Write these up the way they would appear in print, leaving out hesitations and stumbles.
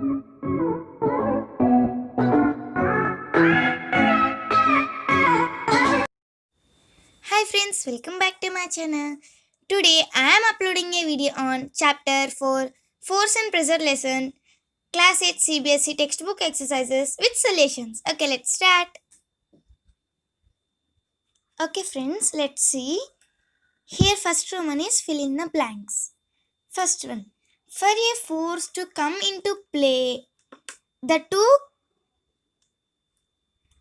Hi friends, welcome back to my channel. Today I am uploading a video on chapter 4 Force and Pressure lesson class 8 CBSE textbook exercises with solutions. Okay, let's start. Okay friends, let's see. Here first one is fill in the blanks. First one. For a force to come into play, the two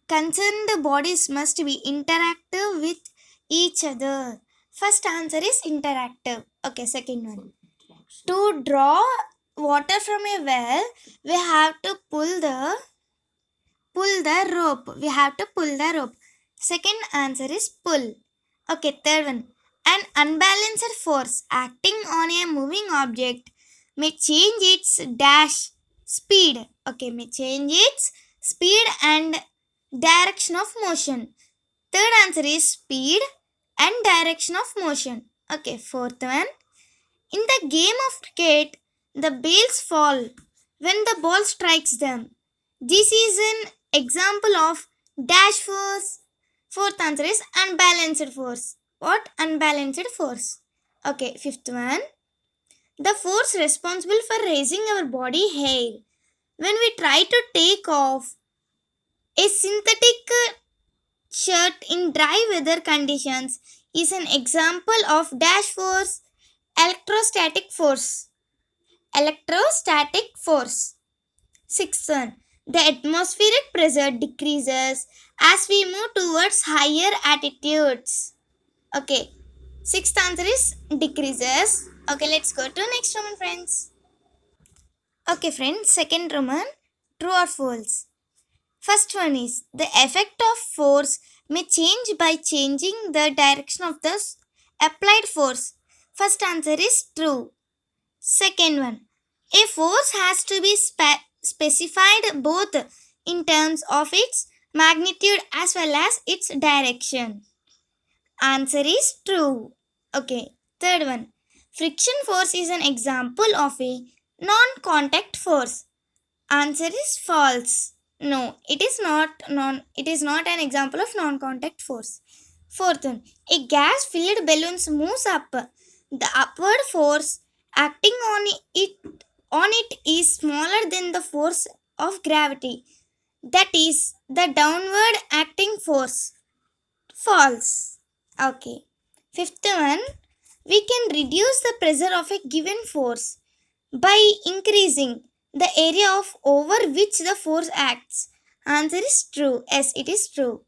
concerned bodies must be interactive with each other. First answer is interactive. Okay, second one. To draw water from a well, we have to pull the rope. We have to pull the rope. Second answer is pull. Okay, third one. An unbalanced force acting on a moving object may change its dash speed. Okay, may change its speed and direction of motion. Third answer is speed and direction of motion. Okay, fourth one. In the game of cricket, the bails fall when the ball strikes them. This is an example of dash force. Fourth answer is unbalanced force. What? Unbalanced force. Okay, fifth one. The force responsible for raising our body hair. When we try to take off a synthetic shirt in dry weather conditions is an example of dash force. Electrostatic force. Electrostatic force. Sixth one. The atmospheric pressure decreases as we move towards higher altitudes. Okay. Sixth answer is decreases. Okay, let's go to next Roman friends. Okay, friends. Second Roman. True or false? First one is the effect of force may change by changing the direction of the applied force. First answer is true. Second one. A force has to be specified both in terms of its magnitude as well as its direction. Answer is true. Okay. Third one. Friction force is an example of a non-contact force. Answer is false. No, it is not an example of non-contact force. Fourth one. A gas filled balloon moves up. The upward force acting on it is smaller than the force of gravity. That is the downward acting force. False. Okay. Fifth one. We can reduce the pressure of a given force by increasing the area of over which the force acts. Answer is true. Yes, it is true.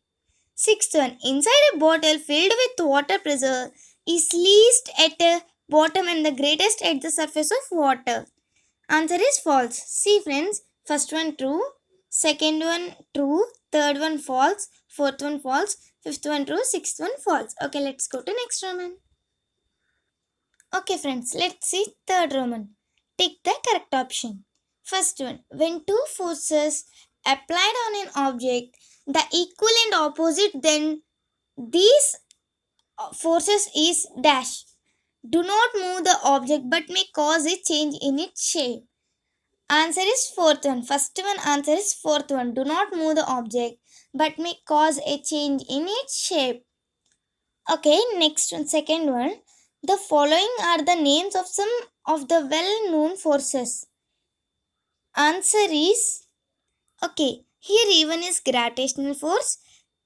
Sixth one. Inside a bottle filled with water, pressure is least at the bottom and the greatest at the surface of water. Answer is false. See friends, first one true, second one true, third one false, fourth one false, fifth one true, sixth one false. Okay, let's go to next Roman. Okay friends, let's see third Roman. Take the correct option. First one, when two forces applied on an object, the equal and opposite then these forces is dash. Do not move the object but may cause a change in its shape. Answer is fourth one. First one answer is fourth one. Do not move the object but may cause a change in its shape. Okay, next one, second one. The following are the names of some of the well-known forces. Answer is okay. Here E1 is gravitational force,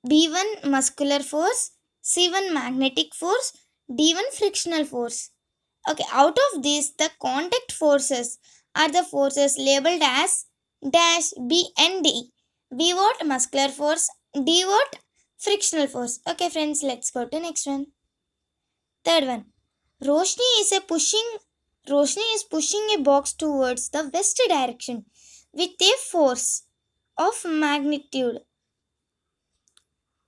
B1 muscular force, C1 magnetic force, D1 frictional force. Okay, out of these, the contact forces are the forces labeled as dash B and D. B what? Muscular force. D what? Frictional force. Okay, friends, let's go to next one. Third one. Roshni is a pushing Roshni is pushing a box towards the west direction with a force of magnitude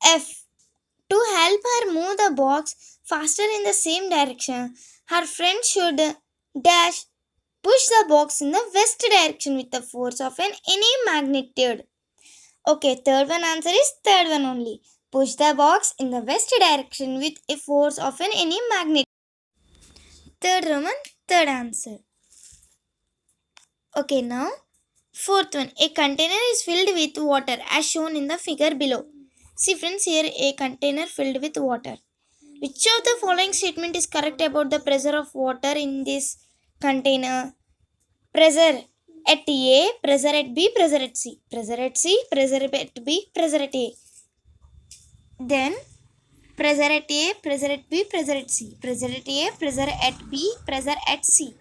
F. To help her move the box faster in the same direction, her friend should dash push the box in the west direction with the force of any magnitude. Okay, third one answer is third one only. Push the box in the west direction with a force of any magnitude. Third Roman, third answer. Okay, now Fourth one, a container is filled with water as shown in the figure below. See friends, here a container filled with water. Which of the following statement is correct about the pressure of water in this container? Pressure at A, pressure at B, pressure at C. Pressure at C, pressure at B, pressure at A. Then pressure at A, pressure at B, pressure at C. Pressure at A, pressure at B, pressure at C.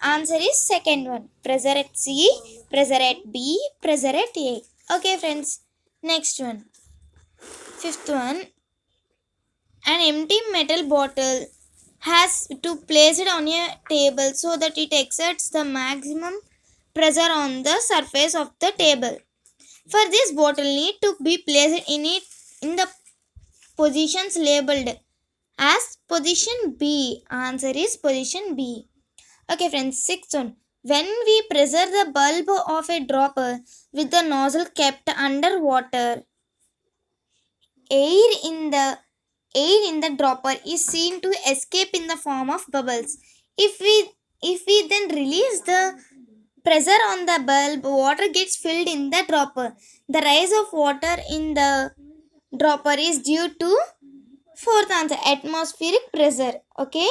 Answer is second one. Pressure at C, pressure at B, pressure at A. Okay friends. Next one. Fifth one. An empty metal bottle has to place it on a table so that it exerts the maximum pressure on the surface of the table. For this bottle need to be placed in the positions labeled as position B. Answer is position B. Okay friends, sixth one. When we pressure the bulb of a dropper with the nozzle kept under water, air in the dropper is seen to escape in the form of bubbles. If we then release the pressure on the bulb, water gets filled in the dropper. The rise of water in the dropper is due to fourth answer, atmospheric pressure. Okay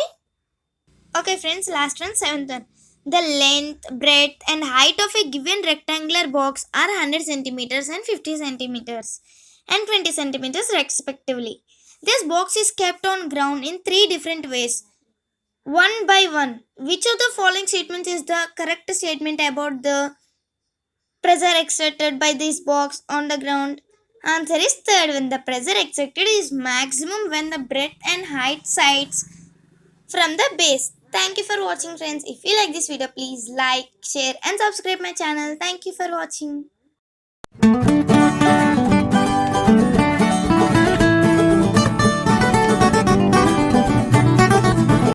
friends, last one, seventh one. The length, breadth and height of a given rectangular box are 100 centimeters and 50 centimeters and 20 centimeters respectively. This box is kept on ground in three different ways. One by one. Which of the following statements is the correct statement about the pressure exerted by this box on the ground? Answer is third one. The pressure exerted is maximum when the breadth and height sides from the base. Thank you for watching friends. If you like this video, please like, share and subscribe my channel. Thank you for watching.